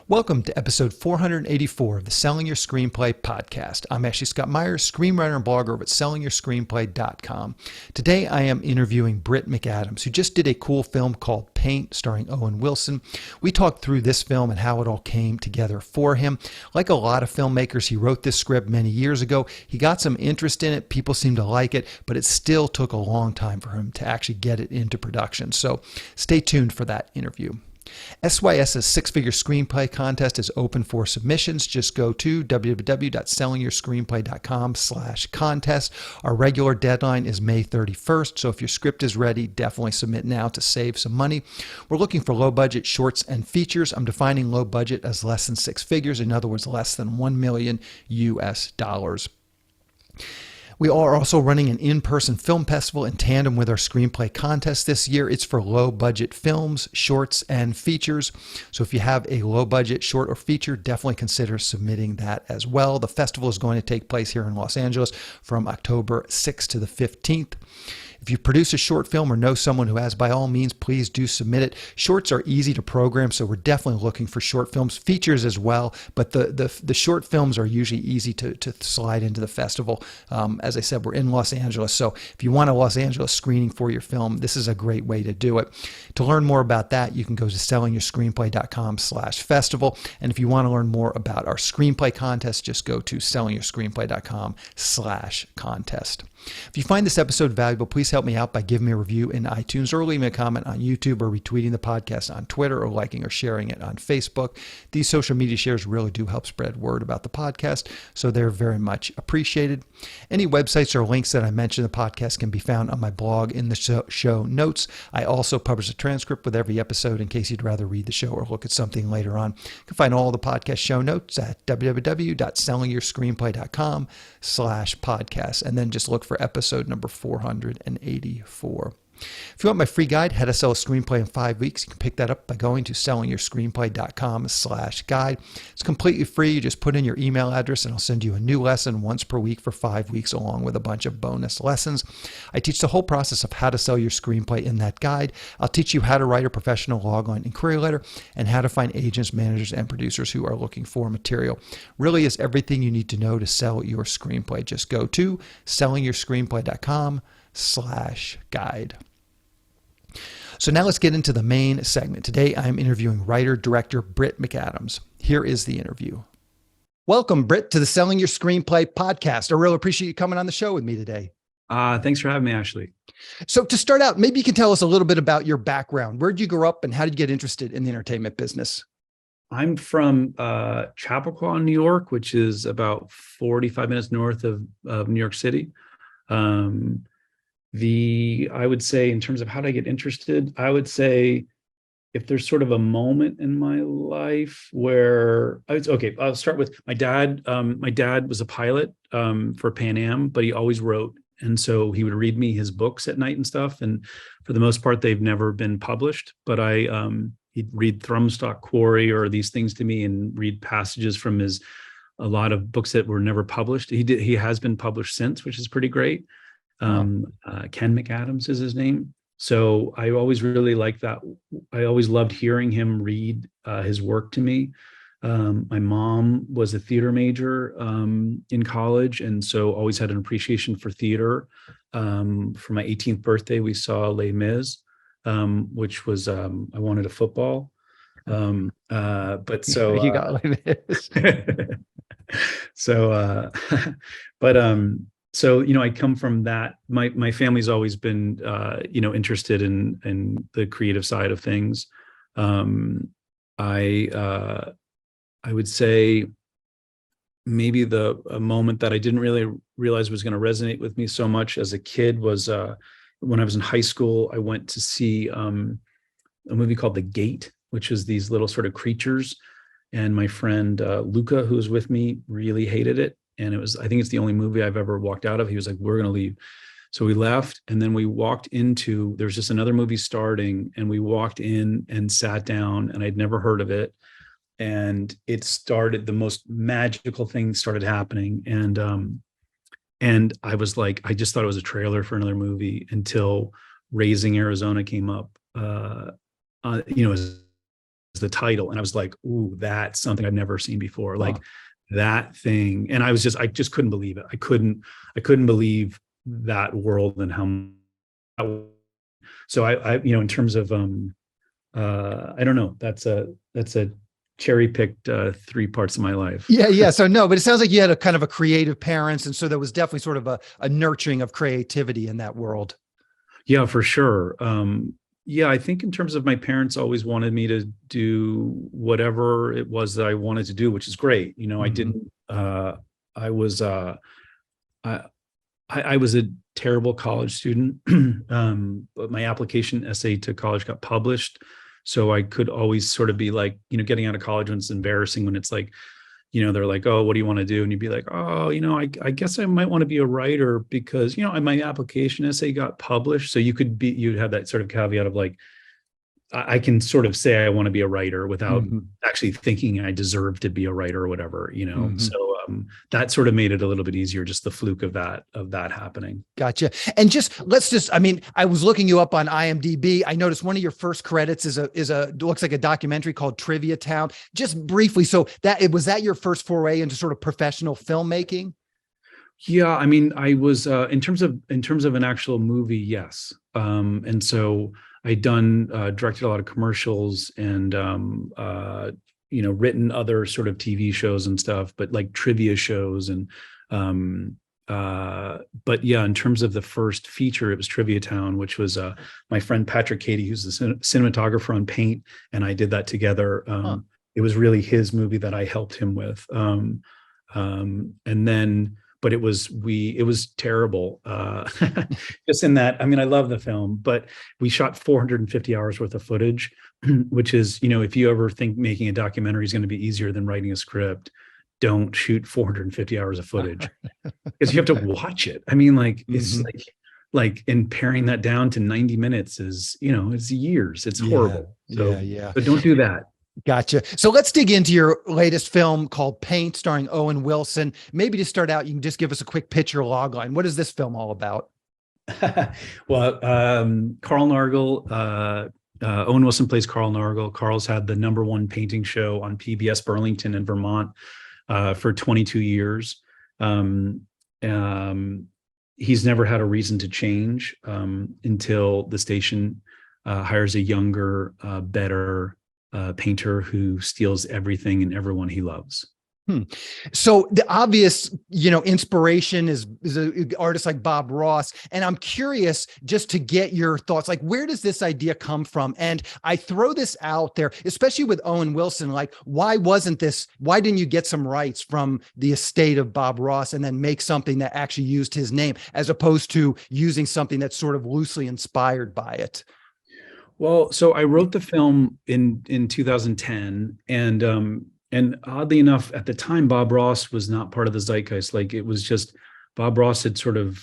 Welcome to episode 484 of the Selling Your Screenplay podcast. I'm Ashley Scott Meyers, screenwriter and blogger over at sellingyourscreenplay.com. Today I am interviewing Brit McAdams, who just did a cool film called Paint starring Owen Wilson. We talked through this film and how it all came together for him. Like a lot of filmmakers, he wrote this script many years ago. He got some interest in it. People seemed to like it, but it still took a long time for him to actually get it into production. So stay tuned for that interview. SYS's six-figure screenplay contest is open for submissions. Just go to www.sellingyourscreenplay.com/contest. Our regular deadline is May 31st, so if your script is ready, definitely submit now to save some money. We're looking for low-budget shorts and features. I'm defining low budget as less than six figures, in other words, less than $1 million US. We are also running an in-person film festival in tandem with our screenplay contest this year. It's for low-budget films, shorts, and features. So if you have a low-budget short or feature, definitely consider submitting that as well. The festival is going to take place here in Los Angeles from October 6th to the 15th. If you produce a short film or know someone who has, by all means, please do submit it. Shorts are easy to program, so we're definitely looking for short films, features as well, but the short films are usually easy to slide into the festival. As I said, we're in Los Angeles, so if you want a Los Angeles screening for your film, this is a great way to do it. To learn more about that, you can go to sellingyourscreenplay.com/festival, and if you want to learn more about our screenplay contest, just go to sellingyourscreenplay.com/contest. If you find this episode valuable, please help me out by giving me a review in iTunes or leaving me a comment on YouTube or retweeting the podcast on Twitter or liking or sharing it on Facebook. These social media shares really do help spread word about the podcast, so they're very much appreciated. Any websites or links that I mention in the podcast can be found on my blog in the show notes. I also publish a transcript with every episode in case you'd rather read the show or look at something later on. You can find all the podcast show notes at www.sellingyourscreenplay.com/podcast, and then just look for episode number 484. If you want my free guide, How to Sell a Screenplay in 5 Weeks, you can pick that up by going to sellingyourscreenplay.com/guide. It's completely free. You just put in your email address and I'll send you a new lesson once per week for 5 weeks, along with a bunch of bonus lessons. I teach the whole process of how to sell your screenplay in that guide. I'll teach you how to write a professional logline inquiry letter and how to find agents, managers, and producers who are looking for material. Really is everything you need to know to sell your screenplay. Just go to sellingyourscreenplay.com/guide. So now let's get into the main segment. Today I'm interviewing writer-director Brit McAdams. Here is the interview. Welcome, Brit, to the Selling Your Screenplay podcast. I really appreciate you coming on the show with me today. Thanks for having me, Ashley. So to start out, maybe you can tell us a little bit about your background. Where did you grow up and how did you get interested in the entertainment business? I'm from Chappaqua, New York, which is about 45 minutes north of New York City. I would say, in terms of how did I get interested, I would say if there's sort of a moment in my life where I'll start with my dad. My dad was a pilot for Pan Am, but he always wrote. And so he would read me his books at night and stuff. And for the most part, they've never been published, but he'd read Thrumstock Quarry or these things to me and read passages from a lot of books that were never published. He has been published since, which is pretty great. Ken McAdams is his name. So I always really liked that. I always loved hearing him read his work to me. My mom was a theater major in college, and so always had an appreciation for theater. For my 18th birthday, we saw Les Mis, which was I wanted a football. But so you got Les Mis. So, I come from that. My family's always been, interested in the creative side of things. I would say maybe a moment that I didn't really realize was going to resonate with me so much as a kid was when I was in high school. I went to see a movie called The Gate, which is these little sort of creatures. And my friend Luca, who was with me, really hated it. And I think it's the only movie I've ever walked out of. He was like, we're going to leave. So we left, and then we walked there was just another movie starting, and we walked in and sat down, and I'd never heard of it. And it started, the most magical thing started happening. And I was like, I just thought it was a trailer for another movie until Raising Arizona came up, as the title. And I was like, ooh, that's something I've never seen before. Like Wow. that thing. And I just couldn't believe it. I couldn't believe that world and how, so in terms of, I don't know, that's a cherry picked 3 parts of my life. Yeah. So no, but it sounds like you had a kind of a creative parents. And so there was definitely sort of a nurturing of creativity in that world. Yeah, for sure. Yeah, I think in terms of my parents always wanted me to do whatever it was that I wanted to do, which is great. I didn't, I was, I was a terrible college student, but my application essay to college got published. So I could always sort of be like, getting out of college when it's embarrassing, when it's like, they're like, oh, what do you want to do? And you'd be like, oh, I guess I might want to be a writer because, my application essay got published. So you'd have that sort of caveat of like, I can sort of say I want to be a writer without actually thinking I deserve to be a writer or whatever, So that sort of made it a little bit easier, just the fluke of that happening. Gotcha. And I was looking you up on IMDb. I noticed one of your first credits looks like a documentary called Trivia Town. Just briefly, so was that your first foray into sort of professional filmmaking? Yeah, I mean, I was in terms of an actual movie, yes. And so I'd directed a lot of commercials and written other sort of TV shows and stuff, but like trivia shows and but yeah, in terms of the first feature, it was Trivia Town, which was my friend Patrick Cady, who's the cinematographer on Paint, and I did that together. It was really his movie that I helped him with. And then but it was terrible. Just in that, I mean, I love the film, but we shot 450 hours worth of footage, which is, if you ever think making a documentary is going to be easier than writing a script, don't shoot 450 hours of footage because you have to watch it. I mean, like, it's and paring that down to 90 minutes is, it's years. It's horrible. So don't do that. Gotcha. So let's dig into your latest film called Paint, starring Owen Wilson. Maybe to start out, you can just give us a quick picture logline. What is this film all about? Well, Carl Nargle, Owen Wilson plays Carl Nargle. Carl's had the #1 painting show on PBS Burlington in Vermont for 22 years. He's never had a reason to change until the station hires a younger, better painter who steals everything and everyone he loves. So the obvious, inspiration is an artist like Bob Ross. And I'm curious just to get your thoughts, like, where does this idea come from? And I throw this out there, especially with Owen Wilson, like, why didn't you get some rights from the estate of Bob Ross and then make something that actually used his name, as opposed to using something that's sort of loosely inspired by it? Well, so I wrote the film in 2010, and oddly enough, at the time, Bob Ross was not part of the zeitgeist. Like, it was just Bob Ross had sort of,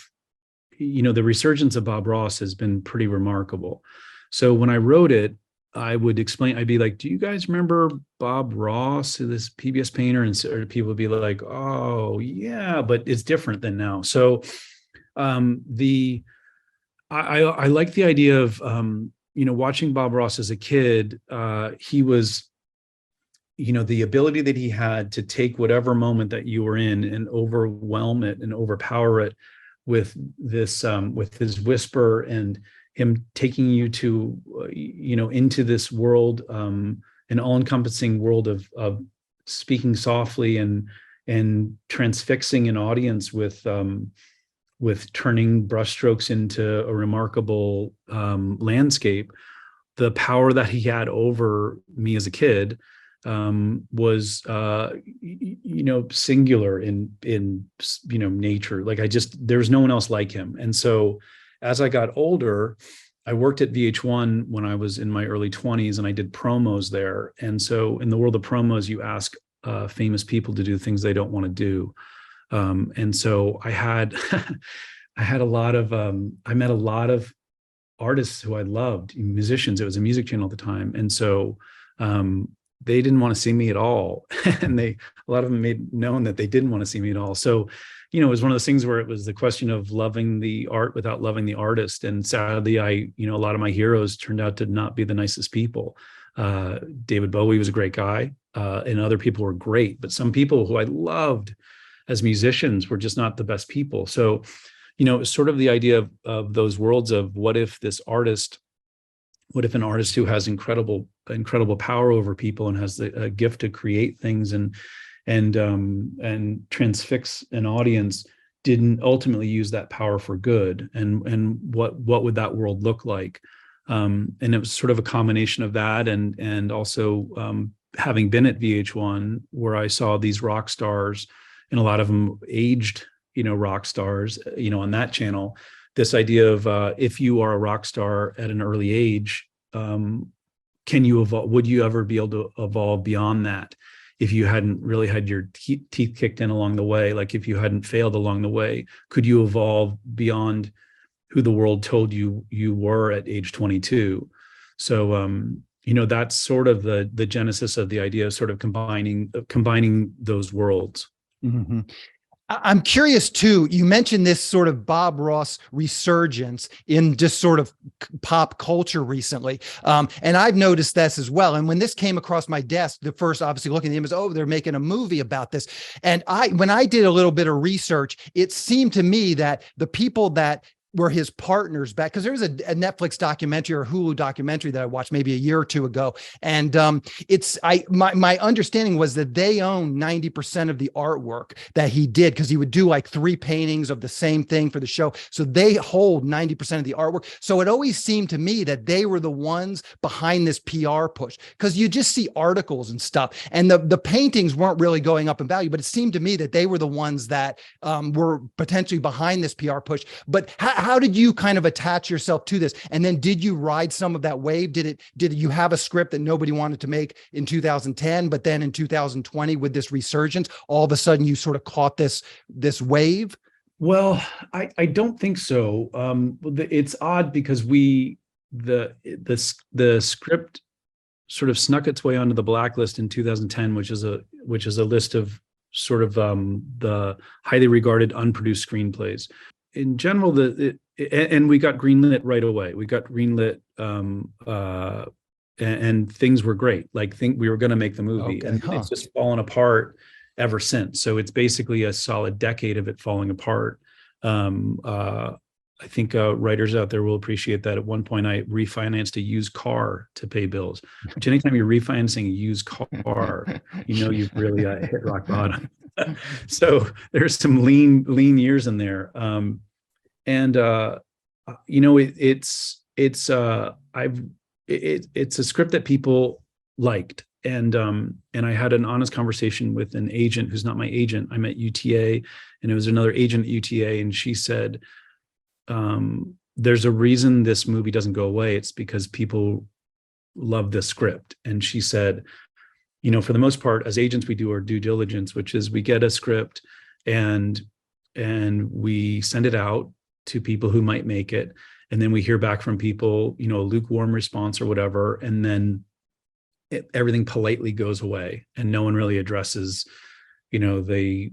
the resurgence of Bob Ross has been pretty remarkable. So when I wrote it, I would explain, I'd be like, do you guys remember Bob Ross, this PBS painter? And so people would be like, oh yeah, but it's different than now. So I like the idea of, watching Bob Ross as a kid. He was, the ability that he had to take whatever moment that you were in and overwhelm it and overpower it with this, with his whisper, and him taking you to, into this world, an all-encompassing world of speaking softly and transfixing an audience with turning brushstrokes into a remarkable landscape. The power that he had over me as a kid was singular in nature. Like, there's no one else like him. And so as I got older, I worked at VH1 when I was in my early 20s, and I did promos there. And so in the world of promos, you ask famous people to do things they don't want to do. And so I had I met a lot of artists who I loved, musicians. It was a music channel at the time. And so they didn't want to see me at all. And a lot of them made known that they didn't want to see me at all. So it was one of those things where it was the question of loving the art without loving the artist. And sadly, a lot of my heroes turned out to not be the nicest people. David Bowie was a great guy, and other people were great, but some people who I loved as musicians were just not the best people. So, it's sort of the idea of those worlds of what if an artist who has incredible power over people and has a gift to create things and transfix an audience didn't ultimately use that power for good, and what would that world look like? And it was sort of a combination of that and also having been at VH1, where I saw these rock stars, and a lot of them aged, rock stars, on that channel. This idea of if you are a rock star at an early age, can you evolve? Would you ever be able to evolve beyond that if you hadn't really had your teeth kicked in along the way? Like if you hadn't failed along the way, could you evolve beyond who the world told you were at age 22? So, that's sort of the genesis of the idea of sort of combining those worlds. Mm-hmm. I'm curious too, you mentioned this sort of Bob Ross resurgence in just sort of pop culture recently. And I've noticed this as well. And when this came across my desk, the first obviously looking at him is, they're making a movie about this. And when I did a little bit of research, it seemed to me that the people that were his partners back, because there was a Netflix documentary or Hulu documentary that I watched maybe a year or two ago. And my understanding was that they own 90% of the artwork that he did, because he would do like 3 paintings of the same thing for the show. So they hold 90% of the artwork. So it always seemed to me that they were the ones behind this PR push, because you just see articles and stuff, and the paintings weren't really going up in value, but it seemed to me that they were the ones that were potentially behind this PR push. But how did you kind of attach yourself to this? And then did you ride some of that wave? Did you have a script that nobody wanted to make in 2010, but then in 2020 with this resurgence, all of a sudden you sort of caught this wave? Well, I don't think so. It's odd because the script sort of snuck its way onto the Blacklist in 2010, which is a list of sort of the highly regarded unproduced screenplays. In general, and we got greenlit right away. We got greenlit, and things were great. We were going to make the movie, okay. And it's just fallen apart ever since. So it's basically a solid decade of it falling apart. I think writers out there will appreciate that. At one point, I refinanced a used car to pay bills. Which anytime you're refinancing a used car, you've really hit rock bottom. So there's some lean years in there, it's a script that people liked, and I had an honest conversation with an agent who's not my agent. I'm at UTA, and it was another agent at UTA, and she said, "There's a reason this movie doesn't go away. It's because people love this script." And she said, for the most part, as agents, we do our due diligence, which is we get a script and we send it out to people who might make it. And then we hear back from people, a lukewarm response or whatever. And then everything politely goes away, and no one really addresses, the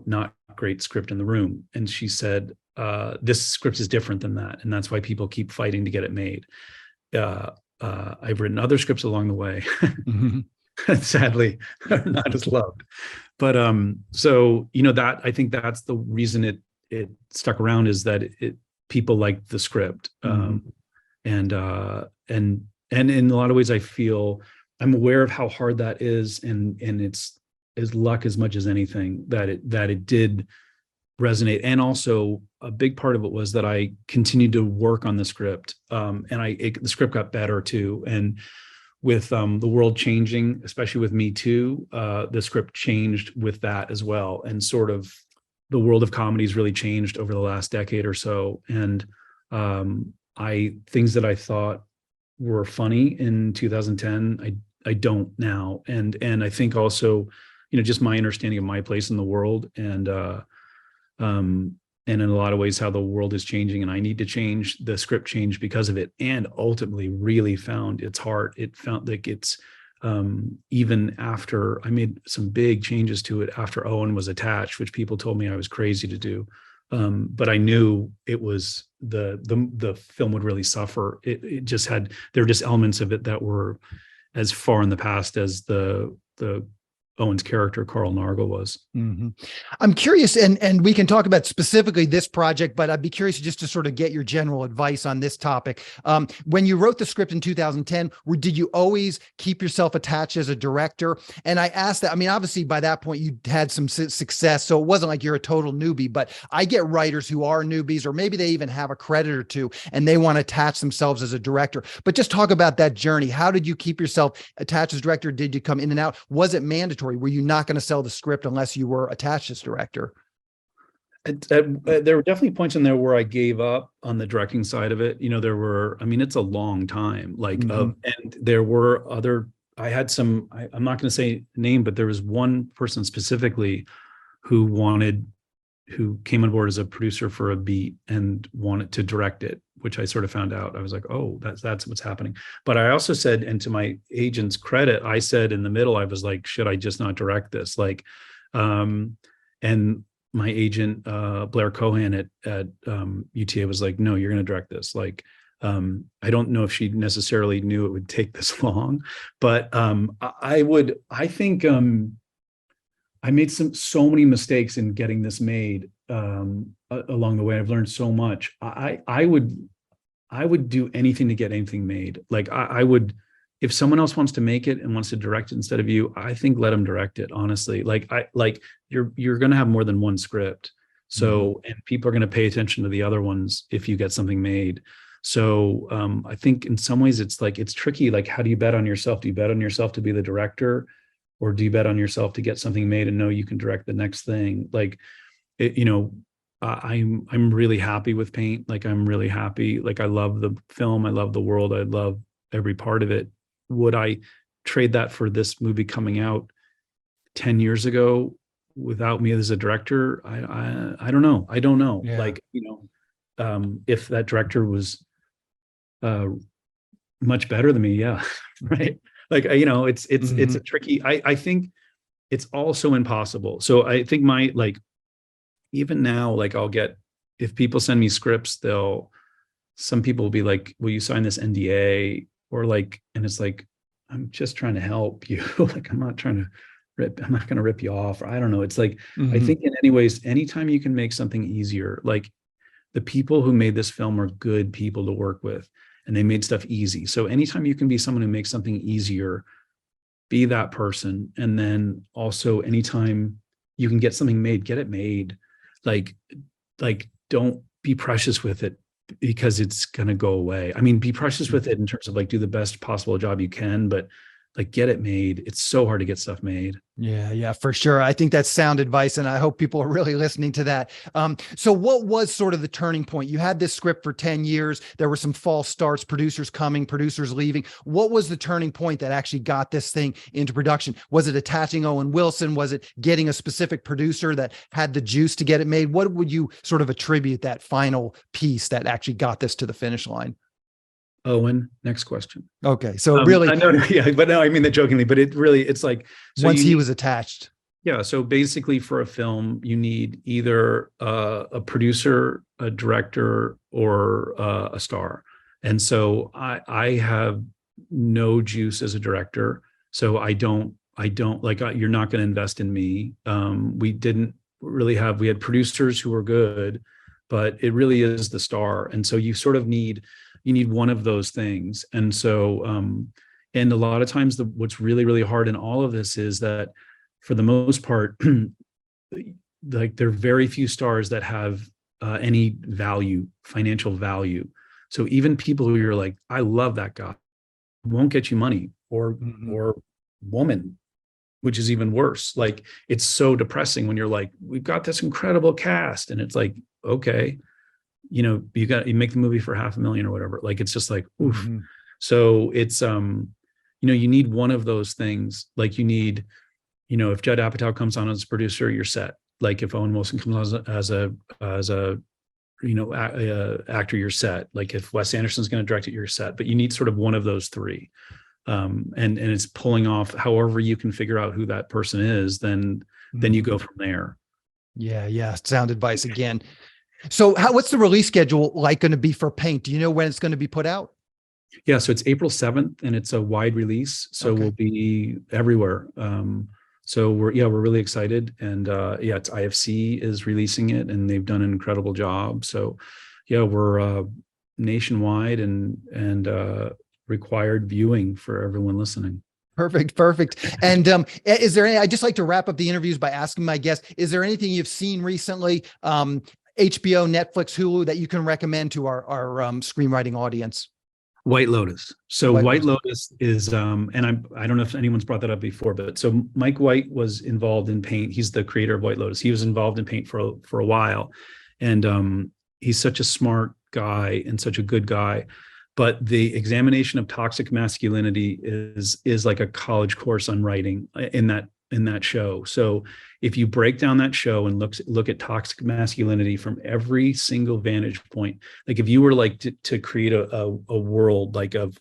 not great script in the room. And she said, this script is different than that. And that's why people keep fighting to get it made. I've written other scripts along the way. Mm-hmm. Sadly, not as loved, but so that I think that's the reason it stuck around, is that people liked the script, mm-hmm. and in a lot of ways I feel I'm aware of how hard that is, and it's luck as much as anything that it did resonate. And also a big part of it was that I continued to work on the script, and the script got better too, and with the world changing, especially with Me Too, the script changed with that as well. And sort of the world of comedy has really changed over the last decade or so. And things that I thought were funny in 2010, I don't now. And I think also, just my understanding of my place in the world, and in a lot of ways how the world is changing and I need to change, the script changed because of it, and ultimately really found its heart. It found like even after I made some big changes to it after Owen was attached, which people told me I was crazy to do. But I knew it was the film would really suffer. It just had, there were just elements of it that were as far in the past as the Owen's character, Carl Nargle, was. Mm-hmm. I'm curious, and we can talk about specifically this project, but I'd be curious just to sort of get your general advice on this topic. When you wrote the script in 2010, did you always keep yourself attached as a director? And I asked that, I mean, obviously by that point you had some success, so it wasn't like you're a total newbie, but I get writers who are newbies, or maybe they even have a credit or two, and they want to attach themselves as a director. But just talk about that journey. How did you keep yourself attached as director? Did you come in and out? Was it mandatory? Were you not going to sell the script unless you were attached as director? There were definitely points in there where I gave up on the directing side of it. There were, I mean, it's a long time, like, and there were other, I had some, I'm not going to say name, but there was one person specifically who came on board as a producer for a beat and wanted to direct it, which I sort of found out. I was like, oh, that's what's happening. But I also said, and to my agent's credit, I said in the middle, I was like, should I just not direct this? Like, and my agent, Blair Cohan at UTA was like, no, you're going to direct this. Like, I don't know if she necessarily knew it would take this long, but I think I made so many mistakes in getting this made along the way. I've learned so much. I would do anything to get anything made. Like I would, if someone else wants to make it and wants to direct it instead of you, I think let them direct it. Honestly, like you're going to have more than one script. So, and people are going to pay attention to the other ones if you get something made. So I think in some ways it's tricky. Like, how do you bet on yourself? Do you bet on yourself to be the director? Or do you bet on yourself to get something made and know you can direct the next thing? Like, I'm really happy with Paint. Like, I'm really happy. Like, I love the film. I love the world. I love every part of it. Would I trade that for this movie coming out 10 years ago without me as a director? I don't know. I don't know. Yeah. Like, if that director was much better than me, yeah, right. Like, it's a tricky, I think it's also impossible. So I think even now, like if people send me scripts, some people will be like, will you sign this NDA? Or like, and it's like, I'm just trying to help you. Like, I'm not going to rip you off. Or I don't know. It's like, I think in any ways, anytime you can make something easier, like the people who made this film are good people to work with. And they made stuff easy. So anytime you can be someone who makes something easier, be that person. And then also anytime you can get something made, get it made. Like don't be precious with it because it's going to go away. I mean, be precious with it in terms of like, do the best possible job you can, but like, get it made. It's so hard to get stuff made. Yeah, for sure. I think that's sound advice, and I hope people are really listening to that. So what was sort of the turning point? You had this script for 10 years. There were some false starts, producers coming, producers leaving. What was the turning point that actually got this thing into production? Was it attaching Owen Wilson? Was it getting a specific producer that had the juice to get it made? What would you sort of attribute that final piece that actually got this to the finish line? Owen, next question. Okay. So really, I know, yeah, but no, I mean that jokingly, but it's like, so once he was attached. Yeah. So basically for a film, you need either a producer, a director, or a star. And so I have no juice as a director. So I don't like, you're not going to invest in me. We didn't really we had producers who were good, but it really is the star. And so you sort of need one of those things. And so, and a lot of times what's really, really hard in all of this is that for the most part, like there are very few stars that have any value, financial value. So even people who you're like, I love that guy, won't get you money, or woman, which is even worse. Like, it's so depressing when you're like, we've got this incredible cast, and it's like, okay, you make the movie for $500,000 or whatever. Like, it's just like, oof. So it's, you need one of those things. Like, you need, if Judd Apatow comes on as a producer, you're set. Like, if Owen Wilson comes on as a actor, you're set. Like, if Wes Anderson's going to direct it, you're set. But you need sort of one of those three. and it's pulling off however you can figure out who that person is, then you go from there. Yeah. Sound advice again. So what's the release schedule like going to be for Paint? Do you know when it's going to be put out? Yeah, so it's April 7th and it's a wide release. So we'll be everywhere. So we're really excited. And it's IFC is releasing it and they've done an incredible job. So yeah, we're nationwide and required viewing for everyone listening. Perfect. And is there any, I just like to wrap up the interviews by asking my guests, is there anything you've seen recently, HBO, Netflix, Hulu, that you can recommend to our screenwriting audience? White Lotus. So White Lotus is, and I don't know if anyone's brought that up before, but so Mike White was involved in Paint. He's the creator of White Lotus. He was involved in Paint for a while, and he's such a smart guy and such a good guy. But the examination of toxic masculinity is like a college course on writing in that show. So if you break down that show and look at toxic masculinity from every single vantage point, like if you were like to create a world like of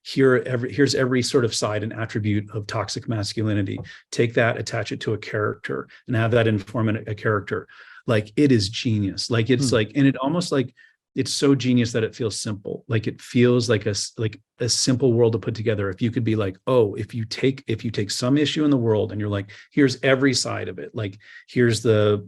here's every sort of side and attribute of toxic masculinity, take that, attach it to a character and have that inform a character, like it is genius. Like it's like, and it almost like, it's so genius that it feels simple. Like it feels like a simple world to put together. If you could be like, oh, if you take some issue in the world and you're like, here's every side of it. Like here's the,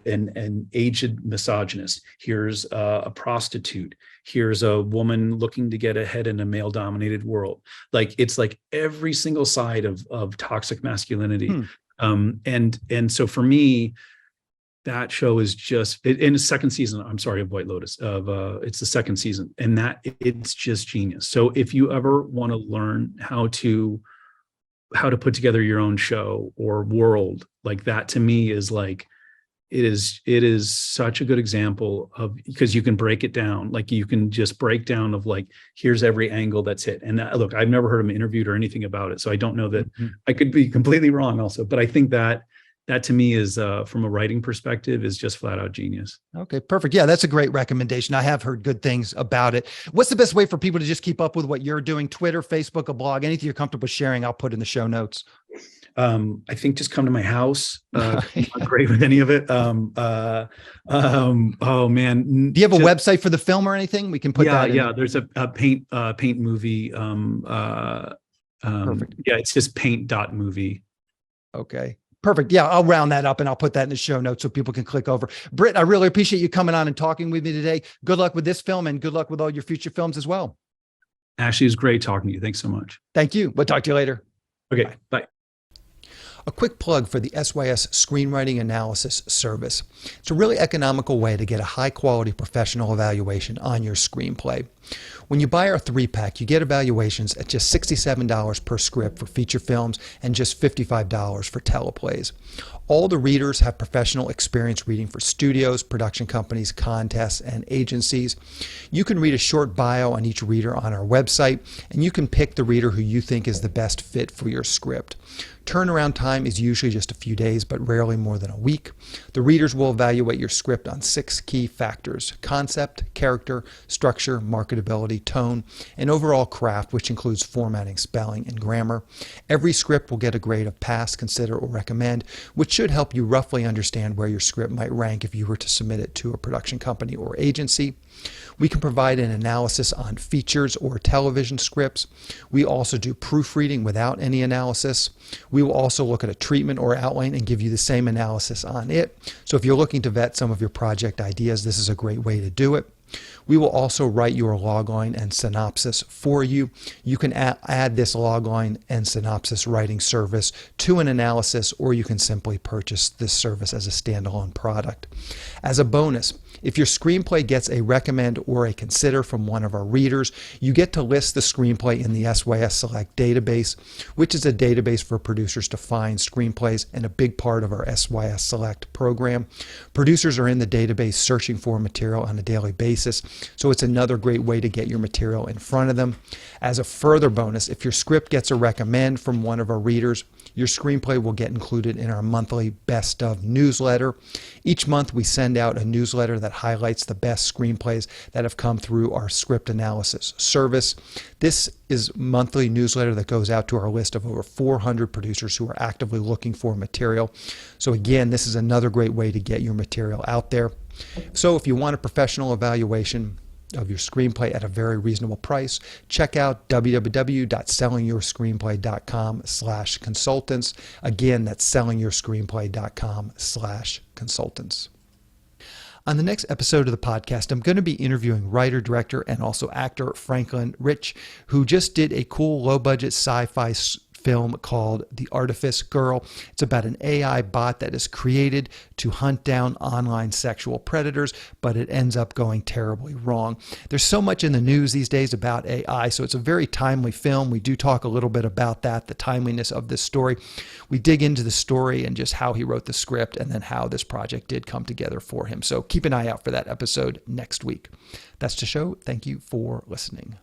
an aged misogynist. Here's a prostitute. Here's a woman looking to get ahead in a male dominated world. Like it's like every single side of toxic masculinity. And so for me, that show is just in the second season. I'm sorry, of White Lotus. It's the second season, and that it's just genius. So if you ever want to learn how to put together your own show or world, like that, to me is like it is such a good example of, because you can break it down. Like you can just break down of like, here's every angle that's hit. And look, I've never heard him interviewed or anything about it, so I don't know that. I could be completely wrong also, but I think that to me is, from a writing perspective, is just flat out genius. Okay, perfect. Yeah, that's a great recommendation. I have heard good things about it. What's the best way for people to just keep up with what you're doing? Twitter, Facebook, a blog, anything you're comfortable sharing, I'll put in the show notes. I think just come to my house. I'm not great with any of it. Oh man. Do you have a website for the film or anything? We can put that in. Yeah. There's a paint movie. Perfect. Yeah, it's just paint.movie. Okay. Perfect. Yeah, I'll round that up and I'll put that in the show notes so people can click over. Brit, I really appreciate you coming on and talking with me today. Good luck with this film and good luck with all your future films as well. Ashley, it was great talking to you. Thanks so much. Thank you. We'll talk to you later. Okay, bye. A quick plug for the SYS Screenwriting Analysis Service. It's a really economical way to get a high-quality professional evaluation on your screenplay. When you buy our 3-pack, you get evaluations at just $67 per script for feature films and just $55 for teleplays. All the readers have professional experience reading for studios, production companies, contests, and agencies. You can read a short bio on each reader on our website, and you can pick the reader who you think is the best fit for your script. Turnaround time is usually just a few days, but rarely more than a week. The readers will evaluate your script on 6 key factors: concept, character, structure, marketability, tone, and overall craft, which includes formatting, spelling, and grammar. Every script will get a grade of pass, consider, or recommend, which should help you roughly understand where your script might rank if you were to submit it to a production company or agency. We can provide an analysis on features or television scripts. We also do proofreading without any analysis. We will also look at a treatment or outline and give you the same analysis on it. So if you're looking to vet some of your project ideas, this is a great way to do it. We will also write your logline and synopsis for you. You can add this logline and synopsis writing service to an analysis, or you can simply purchase this service as a standalone product. As a bonus, if your screenplay gets a recommend or a consider from one of our readers, you get to list the screenplay in the SYS Select database, which is a database for producers to find screenplays and a big part of our SYS Select program. Producers are in the database searching for material on a daily basis basis. So it's another great way to get your material in front of them. As a further bonus, if your script gets a recommend from one of our readers, your screenplay will get included in our monthly Best Of newsletter. Each month we send out a newsletter that highlights the best screenplays that have come through our script analysis service. This is a monthly newsletter that goes out to our list of over 400 producers who are actively looking for material. So again, this is another great way to get your material out there. So if you want a professional evaluation of your screenplay at a very reasonable price, check out www.sellingyourscreenplay.com/consultants. Again, that's sellingyourscreenplay.com/consultants. On the next episode of the podcast, I'm going to be interviewing writer, director, and also actor Franklin Rich, who just did a cool low-budget sci-fi film called The Artifice Girl. It's about an AI bot that is created to hunt down online sexual predators, but it ends up going terribly wrong. There's so much in the news these days about AI, so it's a very timely film. We do talk a little bit about that, the timeliness of this story. We dig into the story and just how he wrote the script and then how this project did come together for him. So keep an eye out for that episode next week. That's the show. Thank you for listening.